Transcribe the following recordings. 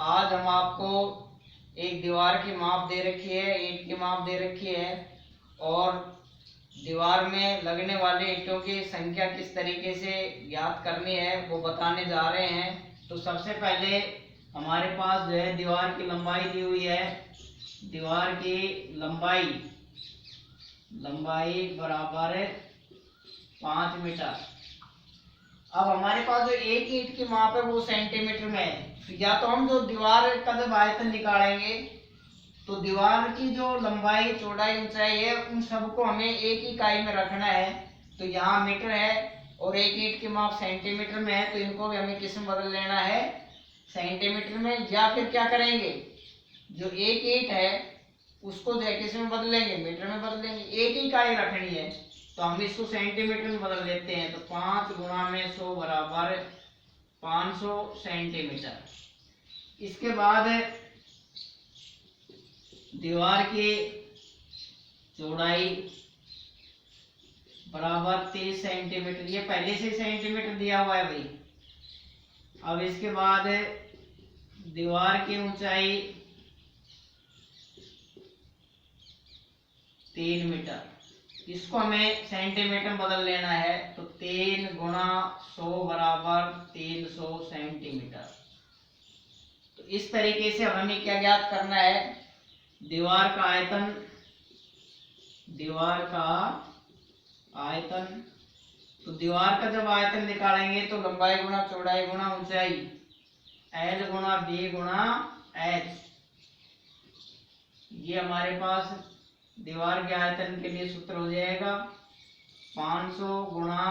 आज हम आपको एक दीवार की माप दे रखी है, ईंट की माप दे रखी है और दीवार में लगने वाले ईंटों की संख्या किस तरीके से ज्ञात करनी है वो बताने जा रहे हैं। तो सबसे पहले हमारे पास जो है दीवार की लंबाई दी हुई है। दीवार की लंबाई बराबर 5 मीटर। अब हमारे पास जो एक ईंट की माप है वो सेंटीमीटर में है। या तो हम जो दीवार का जब आयतन निकालेंगे तो दीवार की जो लंबाई चौड़ाई ऊंचाई है उन सबको हमें एक इकाई में रखना है। तो यहाँ मीटर है और एक ईंट की माप सेंटीमीटर में है, तो इनको भी हमें किस में बदल लेना है, सेंटीमीटर में। या फिर क्या करेंगे, जो एक ईंट है उसको जो है किस में बदलेंगे, मीटर में बदलेंगे। एक इकाई रखनी है तो हम इसको सेंटीमीटर में बदल लेते हैं। तो 5 गुणा में 100 बराबर 500 सेंटीमीटर। इसके बाद दीवार की चौड़ाई बराबर 30 सेंटीमीटर। ये पहले से सेंटीमीटर दिया हुआ है भाई। अब इसके बाद दीवार की ऊंचाई 3 मीटर। इसको हमें सेंटीमीटर में बदल लेना है। तो 3 गुणा 100 बराबर 300 सेंटीमीटर। तो इस तरीके से हमें क्या ज्ञात करना है, दीवार का आयतन। तो दीवार का जब आयतन निकालेंगे तो लंबाई गुणा चौड़ाई गुणा ऊंचाई, एल गुणा बी गुणा एच। ये हमारे पास दीवार के आयतन के लिए सूत्र हो जाएगा। 500 गुणा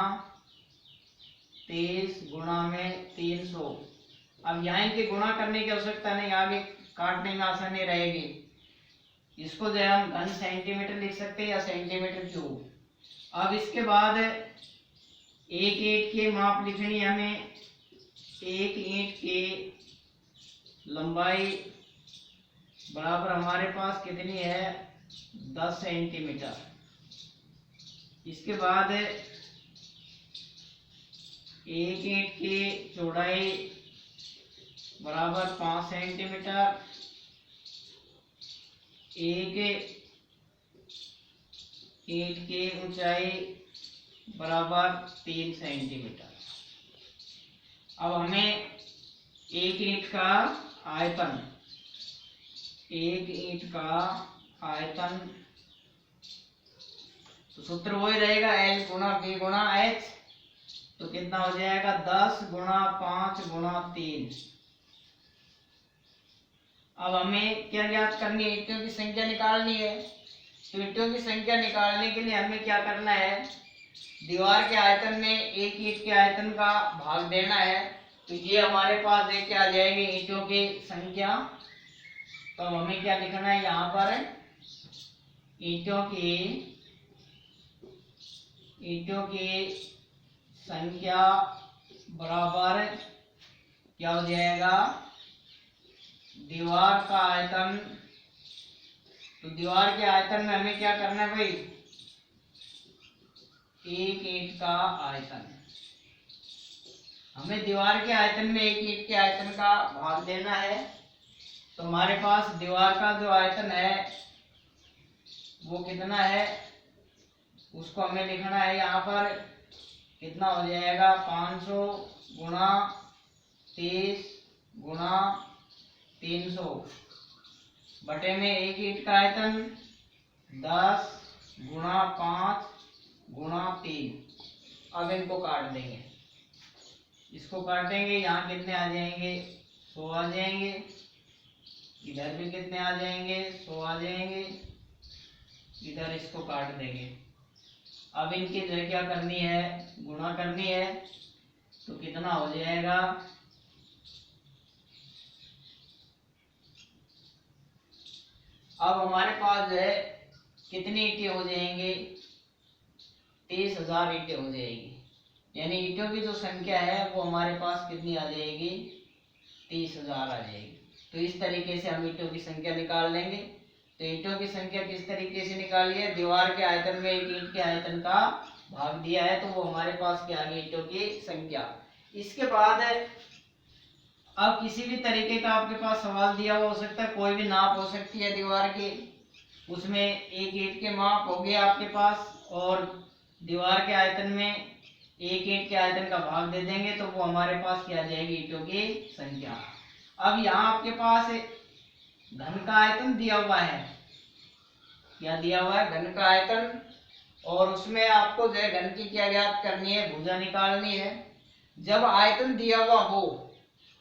30 गुणा में 300। अब यहाँ इनके गुणा करने की आवश्यकता नहीं, आगे काटने में आसानी रहेगी। इसको जो हम घन सेंटीमीटर लिख सकते हैं या सेंटीमीटर क्यूब। अब इसके बाद एक ईंट की माप लिखनी है हमें। एक ईंट की लंबाई बराबर हमारे पास कितनी है, 10 सेंटीमीटर। इसके बाद एक ईंट की चौड़ाई बराबर 5 सेंटीमीटर। एक ईंट की ऊंचाई बराबर 3 सेंटीमीटर। अब हमें एक ईंट का आयतन, तो सूत्र वही रहेगा, एल गुणा बी गुणा एच। तो कितना हो जाएगा, 10 गुणा 5 गुणा 3। अब हमें क्या ज्ञात करनी है, ईंटों की संख्या निकालनी है। तो ईंटों की संख्या निकालने के लिए हमें क्या करना है, दीवार के आयतन में एक ईंट के आयतन का भाग देना है। तो ये हमारे पास एक क्या आ जाएगी, ईंटों की संख्या। तो हमें क्या लिखना है यहाँ पर, ईंटों की संख्या बराबर क्या हो जाएगा, दीवार का आयतन। तो दीवार के आयतन में हमें क्या करना है भाई, एक ईंट का आयतन। हमें दीवार के आयतन में एक ईंट के आयतन का भाग देना है। तो हमारे पास दीवार का जो आयतन है वो कितना है, उसको हमें लिखना है यहाँ पर। कितना हो जाएगा, 500 गुणा 30 गुणा 300 बटे में एक ईंट का आयतन 10 गुणा 5 गुणा 3। अब इनको काट देंगे, इसको काटेंगे, यहाँ कितने आ जाएंगे, 100 आ जाएंगे। इधर भी कितने आ जाएंगे, 100 आ जाएंगे। इधर इसको काट देंगे। अब इनकी जो क्या करनी है, गुणा करनी है। तो कितना हो जाएगा, अब हमारे पास जो है कितनी ईंटें हो जाएंगे, 30,000 ईंटें हो जाएगी। यानी ईंटों की जो संख्या है वो हमारे पास कितनी आ जाएगी, 30,000 आ जाएगी। तो इस तरीके से हम ईंटों की संख्या निकाल लेंगे। तो ईंटों की संख्या किस तरीके से निकाली है, दीवार के आयतन में एक ईंट के आयतन का भाग दिया है, तो वो हमारे पास क्या आ गई, ईंटों की संख्या। इसके बाद अब किसी भी तरीके का आपके पास सवाल दिया हुआ हो सकता है, कोई भी नाप हो सकती है दीवार की, उसमें एक ईंट के माप हो गया आपके पास और दीवार के आयतन में एक ईंट के आयतन का भाग दे देंगे तो वो हमारे पास क्या आ जाएगी, ईंटों की संख्या। अब यहाँ आपके पास घन का आयतन दिया हुआ है, क्या दिया हुआ है, घन का आयतन, और उसमें आपको जो है घन की क्या ज्ञात करनी है, भुजा निकालनी है। जब आयतन दिया हुआ हो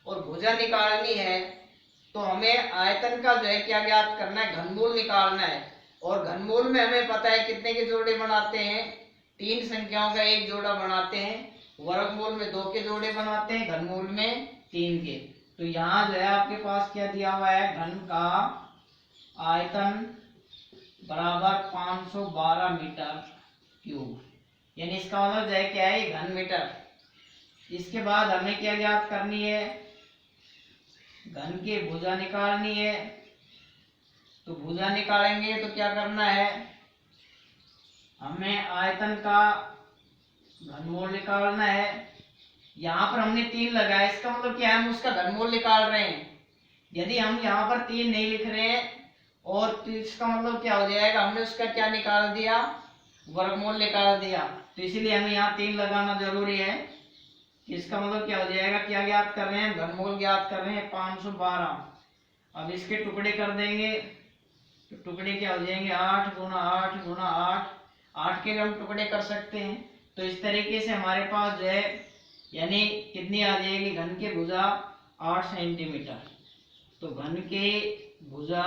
और भुजा निकालनी है तो हमें आयतन का जो है क्या ज्ञात करना है, घनमूल निकालना है। और घनमूल में हमें पता है कितने के जोड़े बनाते हैं, 3 संख्याओं का एक जोड़ा बनाते हैं, वर्गमूल में 2 के जोड़े बनाते हैं, घनमूल में 3 के। तो यहाँ जो है आपके पास क्या दिया हुआ है, घन का आयतन बराबर 512 मीटर क्यूब, यानी इसका मतलब जो है क्या है, घन मीटर। इसके बाद हमें क्या ज्ञात करनी है, घन की भुजा निकालनी है। तो भुजा निकालेंगे तो क्या करना है, हमें आयतन का घनमूल निकालना है। यहाँ पर हमने 3 लगाया, इसका मतलब क्या है, हम उसका घनमूल निकाल रहे हैं। यदि हम यहाँ पर 3 नहीं लिख रहे हैं और तो इसका मतलब क्या हो जाएगा, हमने उसका क्या निकाल दिया, वर्गमूल निकाल दिया। तो इसीलिए हमें यहाँ 3 लगाना जरूरी है। इसका मतलब क्या हो जाएगा, क्या ज्ञात कर रहे हैं, घनमूल ज्ञात कर रहे हैं 512। अब इसके टुकड़े कर देंगे तो टुकड़े क्या हो जाएंगे, 8 गुना 8 गुना 8, 8 के भी हम टुकड़े कर सकते हैं। तो इस तरीके से हमारे पास जो है यानी कितनी आ जाएगी, घन की भुजा 8 सेंटीमीटर। तो घन के भुजा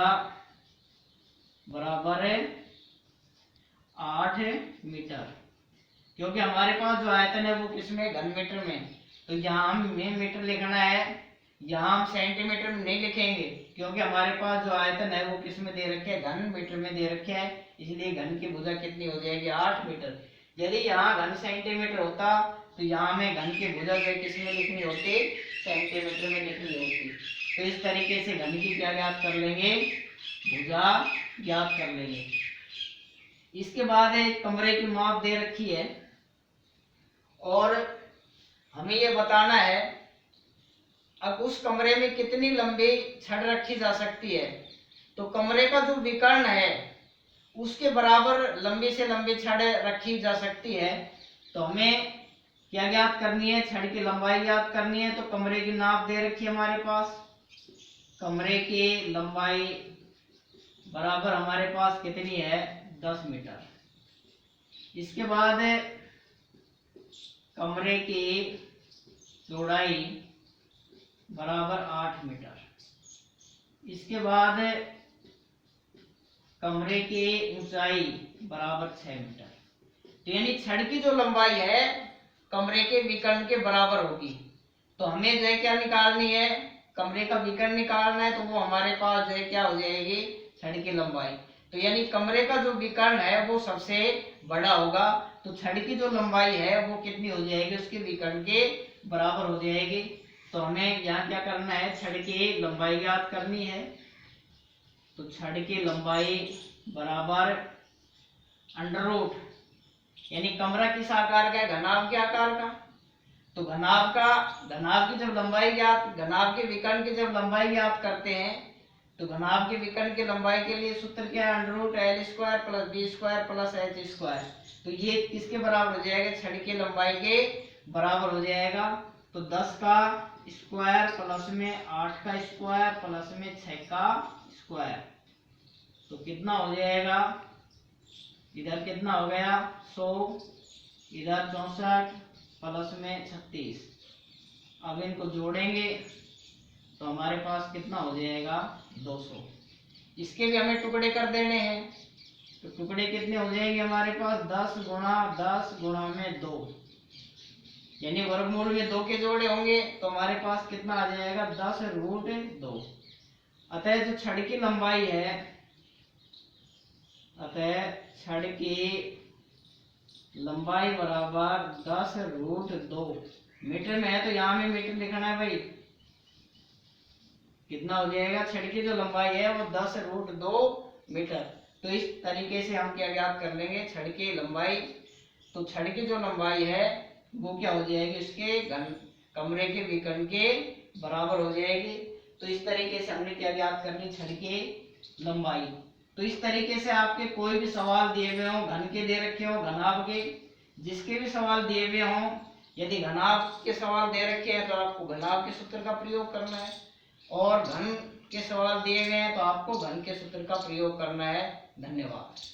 बराबर है 8 मीटर, क्योंकि हमारे पास जो आयतन है वो किसमें, घन मीटर में। तो यहाँ हमें मीटर लिखना है, यहाँ हम सेंटीमीटर में नहीं लिखेंगे, क्योंकि हमारे पास जो आयतन है वो किस में दे रखे है, घन मीटर में दे रखे है। इसलिए घन की भुजा कितनी हो जाएगी, 8 मीटर। यदि यहाँ घन सेंटीमीटर होता तो यहाँ हमें घन की भुजा जो किस में लिखनी होती, सेंटीमीटर में लिखनी होती। तो इस तरीके से घन की क्या ज्ञात कर लेंगे, भुजा ज्ञात कर लेंगे। इसके बाद एक कमरे की माप दे रखी है और हमें ये बताना है अब उस कमरे में कितनी लंबी छड़ रखी जा सकती है। तो कमरे का जो विकर्ण है उसके बराबर लंबी से लंबी छड़ रखी जा सकती है। तो हमें क्या ज्ञात करनी है, छड़ की लंबाई ज्ञात करनी है। तो कमरे की नाप दे रखी है हमारे पास, कमरे की लंबाई बराबर हमारे पास कितनी है, 10 मीटर। इसके बाद कमरे की चौड़ाई बराबर 8 मीटर। इसके बाद कमरे की ऊंचाई बराबर 6 मीटर। तो यानी छड़ की जो लंबाई है कमरे के विकर्ण के बराबर होगी। तो हमें जो है क्या निकालनी है, कमरे का विकर्ण निकालना है। तो वो हमारे पास जो है क्या हो जाएगी, छड़ की लंबाई। तो यानी कमरे का जो विकर्ण है वो सबसे बड़ा होगा। तो छड़ की जो लंबाई है वो कितनी हो जाएगी, उसके विकर्ण के बराबर हो जाएगी। तो हमें यहाँ क्या करना है, छड़ की लंबाई ज्ञात करनी है। तो छड़ की लंबाई बराबर अंडर रूट, यानी कमरा किस आकार का है, घनाभ के आकार का। तो घनाभ की जब लंबाई ज्ञात, घनाभ के विकर्ण की जब लंबाई ज्ञात करते हैं तो घनाभ के विकर्ण की लंबाई के लिए सूत्र क्या है, under root L square plus B square plus H square. तो ये किसके बराबर हो जाएगा, छड़ की लंबाई के बराबर हो जाएगा। तो 10 का स्क्वायर प्लस में 8 का स्क्वायर प्लस में 6 का स्क्वायर, तो कितना हो जाएगा, इधर कितना हो गया 100, इधर 64 प्लस में 36। अब इनको जोड़ेंगे तो हमारे पास कितना हो जाएगा 200। इसके भी हमें टुकड़े कर देने हैं। तो टुकड़े कितने हो जाएंगे हमारे पास, 10 गुणा 10 गुणा में 2, यानी वर्गमूल में 2 के जोड़े होंगे। तो हमारे पास कितना आ जाएगा, 10 रूट 2। अतः जो छड़ की लंबाई है, अतः छड़ की लंबाई बराबर 10 रूट 2। मीटर में है तो यहाँ में मीटर लिखना है भाई। कितना हो जाएगा, छड़ की जो लंबाई है वो 10 रूट 2 मीटर। तो इस तरीके से हम क्या ज्ञात कर लेंगे, छड़ की लंबाई। तो छड़ की जो लंबाई है वो क्या हो जाएगी, उसके घन कमरे के विकर्ण के बराबर हो जाएगी। तो इस तरीके से हमने क्या ज्ञात करनी, छड़ की लंबाई। तो इस तरीके से आपके कोई भी सवाल दिए हुए हों, घन के दे रखे हो, घनाभ के, जिसके भी सवाल दिए हुए हों, यदि घनाभ के सवाल दे रखे हैं तो आपको घनाभ के सूत्र का प्रयोग करना है, और घन के सवाल दिए गए हैं तो आपको घन के सूत्र का प्रयोग करना है। धन्यवाद।